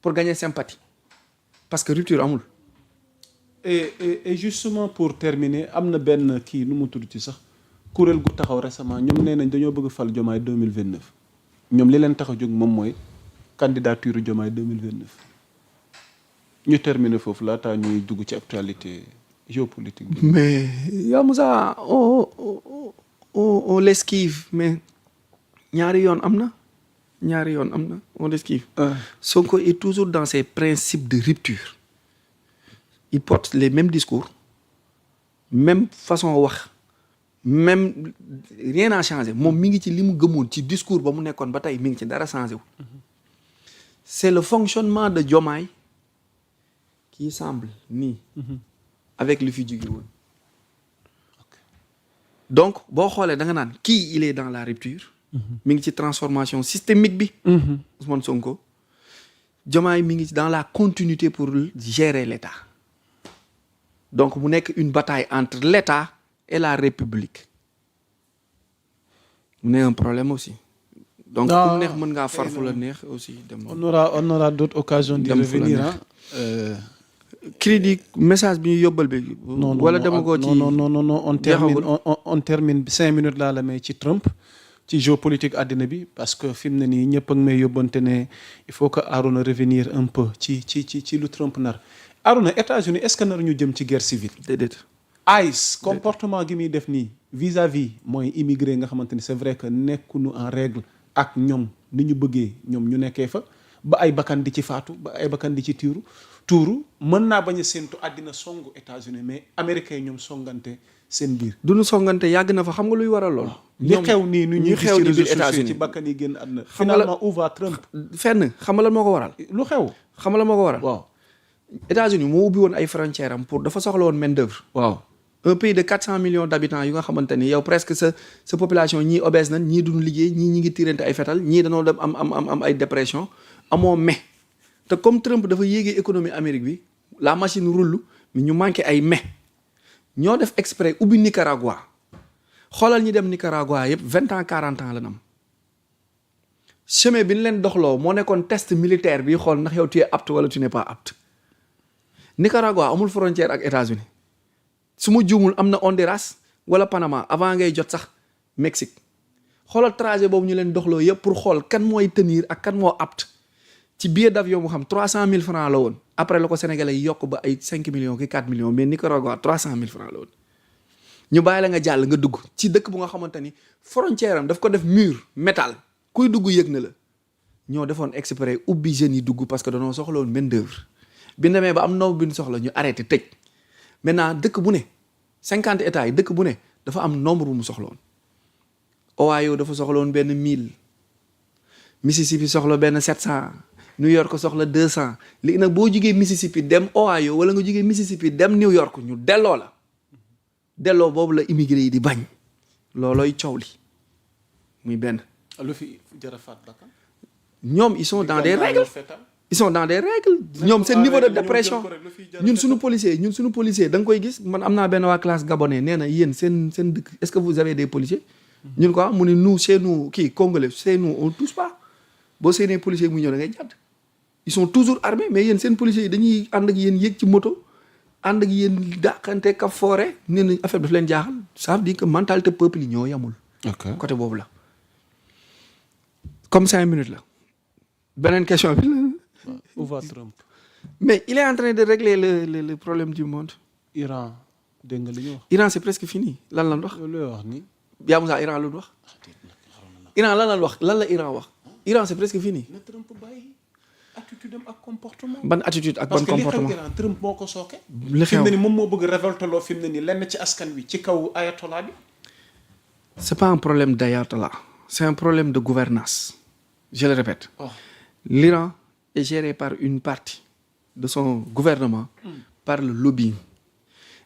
pour gagner sympathie parce que rupture amul. Et justement pour terminer am na benn kii nu mu tudd ci sax kuréel gu taxaw récemment ñoom nee nañ dañoo bëgg fal Diomaye 2029 ñoom li leen tax a jóg moom mooy candidature Diomaye 2029 ñu terminer foofu laataa ñuy dugg ci actualité géopolitique bi. Mais yow Moussa on l'esquive mais ñaari yoon am na on l'esquive. Sonko est toujours dans ses principes de rupture. Il porte les mêmes discours même façon wax même rien n'a changé moom mi ngi ci li mu gëmoon ci discours ba mu nekkoon ba tey mi ngi ci dara changé wu. C'est le fonctionnement de Diomaye qui semble nii. Avec li fi jóge woon. Donc boo xoolee da nga naan kii il est dans la rupture. mi ngi ci transformation systémique bi. Ousmane Sonko. Diomaye mi ngi dans la continuité pour gérer l'État. Donc mu nekk une bataille entre l'État et la République. mu ne un problème aussi. Donc ku neex mën ngaa far fu la neex aussi. On aura d'autres occasions d'y revenir. Crédit message bi ñu yóbbal bi. wala dama ko ci non on termine 5 minutes laa la may ci Trump. ci géopolitique àddina bi parce que fi mu ne nii ñëpp a ngi may yóbbante ne il faut que Arouna revenir un peu ci lu Trump nar Arouna États-Unis est-ce que nar ñu jëm ci guerre civile. déedéet. ICE comportement gi muy def nii vis-à-vis mooy immigré nga xamante ni c'est vrai que nekkuñu en règle ak ñoom ni ñu bëggee ñoom ñu nekkee fa ba ay bakkan di ci faatu ba ay bakkan di ci tuuru mën naa bañ a séentu àddina songu États-Unis mais américains ñoom songante seen biir. du ñu songante yàgg na fa xam nga luy waral lool. li xew nii nu ñuy xew ni biir États-Unis ci bakkan yi génn àddina. finalement où va Trump. fenn xam nga lan moo ko waral. lu xew. xam nga lan moo ko waral. waaw. États-Unis moo ubbi woon ay frontières am pour dafa soxla woon main d'œuvre. waaw. un pays de 400 millions d'habitants yu nga xamante ni yow presque sa population ñii obèse nañ ñii duñu liggéey ñi ngi tirante ay fetal ñii dañoo dem am ay dépression amoo mais te comme Trump dafa yéegee économie Amérique bi la machine roule mais ñu manqué ay mais ñoo def exprès ubbi Nicaragua xoolal ñi dem Nicaragua yëpp 20 ans 40 ans la nam chemin bi ñu leen doxloo moo nekkoon test militaire bi xool ndax yow tu es apte wala tu n'es pas apte Nicaragua amul frontière ak États-Unis su ma juumul am na Honduras wala Panama avant ngay jot sax Mexique xoolal trajet boobu ñu leen doxloo yëpp pour xool kan mooy tenir ak kan moo apte ci billet d'avion mu xam 300 000 francs la woon après la ko Sénégalais yi yokk ba ay 5 millions ki 4 millions mais Nicaragua 300 000 francs la woon ñu bàyyi la nga jàll nga dugg ci dëkk bu nga xamante ni frontière am daf ko def mur métal kuy dugg yëg na la ñoo defoon exprès ubbi jeunes yi dugg parce que dañoo soxla woon main d'œuvre bi demee ba am nombre bi ñu soxla ñu arrêté tëj maintenant dëkk bu ne 50 états yi dëkk bu ne dafa am nombre bu mu soxla woon Ohio dafa soxla woon benn 1000 Mississippi soxla benn 700 New York soxla 200 léegi nag boo jugee Mississippi dem Ohio wala nga jugee Mississippi dem New York ñu delloo la delloo boobu la immigré yi di bañ loolooy coow li muy benn. lu fi jara faat bakkan ñoom ils sont dans des règles ñoom seen niveau de dépression ñun suñu policier da nga koy gis man am naa benn waa classe gabonais nee na yéen seen dëkk est-ce que vous avez des policiers ñun quoi mu ne nous chez nous kii congolais chez nous on touche pas boo seenee policier muy ñëw da ngay jàdd ils sont toujours armés mais yéen seen policiers yi dañuy ànd ak yéen yéeg ci moto ànd ak yéen dàqante ka foore nee na affaire bi daf leen jaaxal ça veut dire que mentalité peuple yi ñoo yamul côté boobu la comme 5 minutes la beneen question bi la où va Trump mais il est en train de régler le problème du monde. Iran dégg nga li ñu wax. Iran c'est presque fini lan la wax. looy wax ni. yaa Moussa Iran lu wax. Iran lan la wax lan la Iran wax. Iran c'est presque fini. na Trump bàyyi attitude am ak comportement. ban attitude ak ban comportement parce que li xew Iran Trump moo ko sooke. li xew fi mu ne nii moom moo bëgg révolter loo fi mu ne nii lenn ci askan wi ci kaw ayatollah bi. c'est pas un problème d'ayatollah c'est un problème de gouvernance je le répète. Oh. L'Iran est géré par une partie de son gouvernement par le lobbying.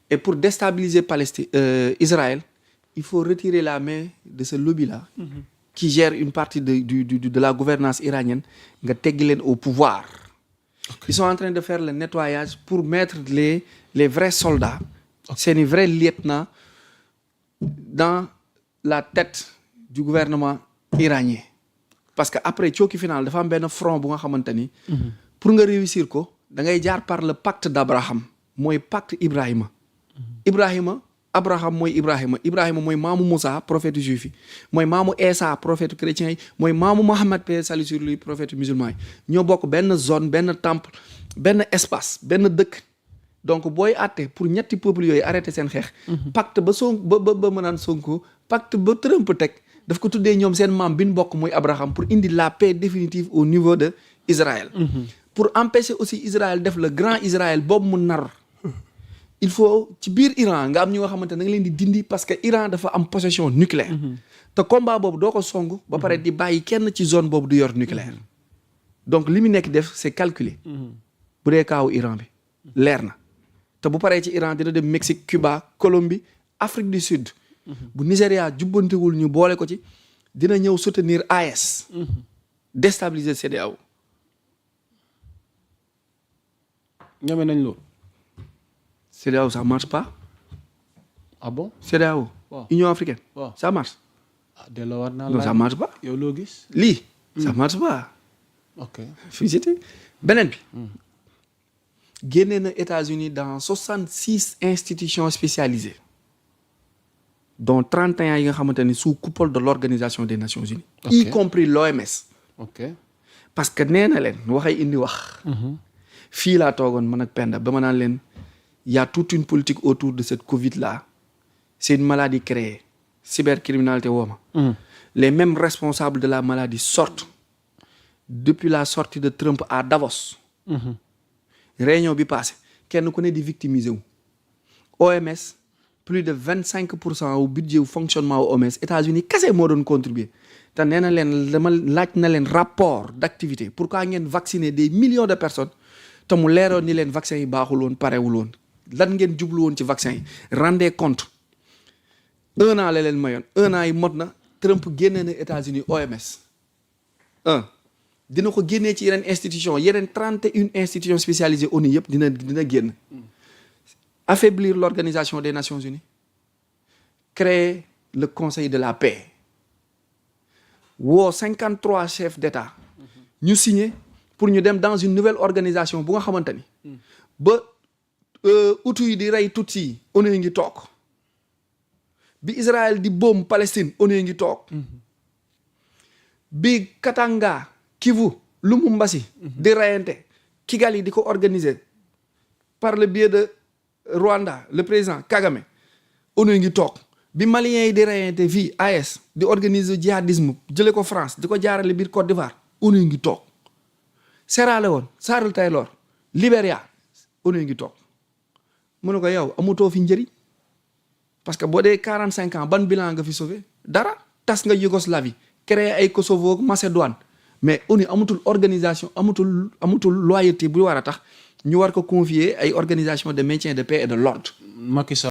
Et pour déstabiliser Israël, il faut retirer la main de ce lobby-là qui gère une partie de la gouvernance iranienne, nga teggi leen au pouvoir. Okay. Ils sont en train de faire le nettoyage pour mettre les vrais soldats, seeni vrais lieutenants dans la tête du gouvernement iranien. Parce que après cooki final dafa am benn front bu nga xamante ni pour nga réussir ko da ngay jaar par le pacte d'Abraham mooy pacte Ibrahima. Abraham mooy Ibrahima mooy maamu Moussa prophète juif yi mooy maamu Esa prophète chrétien yi mooy maamu Mohammed paix salut sur lui prophète musulman yi ñoo bokk benn zone benn temple benn espace benn dëkk. donc booy àtte pour ñetti peuple yooyu arrêté seen xeex. pacte ba ma naan Sonko pacte ba Trump teg daf ko tuddee ñoom seen maam bi ñu bokk mooy Abraham pour indi la paix définitive au niveau de Israël. pour empêcher aussi Israël def le grand Israël boobu mu nar. il faut ci biir Iran nga am ñu nga xamante ne da nga leen di dindi parce que Iran dafa am possession nucléaire. te combat boobu doo ko song. ba pare di bàyyi kenn ci zone boobu du yor nucléaire. donc li mu nekk def c'est calculé. bu dee kaawu Iran bi leer na. te bu paree ci Iran dina dem Mexique Cuba Colombie Afrique du Sud. bu Nigéria jubbantewul ñu boole ko ci dina ñëw soutenir AES. déstabiliser CEDEAO. ñeme nañ loolu. CEDEAO ça marche pas. ah bon CEDEAO. waaw Union africaine. waaw ça marche. delloo war naa non ça marche pas. yow loo gis. lii. ça marche pas. ok félicité beneen bi. génnee na États-Unis dans 66 institutions spécialisées dont 31 yi nga xamante ni sous coupole de l'Organisation des Nations Unies. Ok. y compris l'OMS. ok. parce que nee na leen waxay indi wax. fii laa toogoon man ak Penda ba ma naan leen y a toute une politique autour de cette Covid là c'est une maladie créée cybercriminalité wooma. Les mêmes responsables de la maladie sortent depuis la sortie de Trump à Davos. réunion bi passé kenn ku ne di victimiser wu. OMS plus de 25% au budget wu fonctionnement wu OMS États-Unis kese moo doon contribuer te nee na leen dama laaj na leen rapport d'activité pourquoi ngeen vacciner des millions de personnes te mu leeroon ni leen vaccin yi baaxul woon parewul woon lan ngeen jublu woon ci vaccin yi rendez compte 1 an la leen mayoon 1 an yi mot na Trump génne na États-Unis OMS dina ko génnee ci yeneen institution yeneen 31 institutions spécialisées ONU yëpp dina génn affaiblir l'Organisation des Nations Unies créer le Conseil de la paix woo 53 chefs d'État ñu signer pour ñu dem dans une nouvelle organisation bu nga xamante ni ba Hutu yi di rey Tutsi yi ONU ngi toog bi Israël di boom Palestine ONU ngi toog bi Katanga Kivu Lubumbashi di reyante Kigali di ko organiser par le biais de Rwanda le président Kagame ONU ngi toog bi Maliens yi di reyante fii AES di organiser djihadisme jële ko France di ko jaarale biir Côte d'Ivoire ONU ngi toog Sierra Leone Sierra Taylor Libéria ONU ngi toog mu ne ko yow amutoo fi njëriñ parce que boo dee 45 ans ban bilan nga fi sauvé dara tas nga Yougoslavie créé ay Kosovo Macédoine mais ONU amutul organisation amutul loyauté bu war a tax ñu war ko confier ay organisation de maintien de paix et de l'ordre. Macky Sall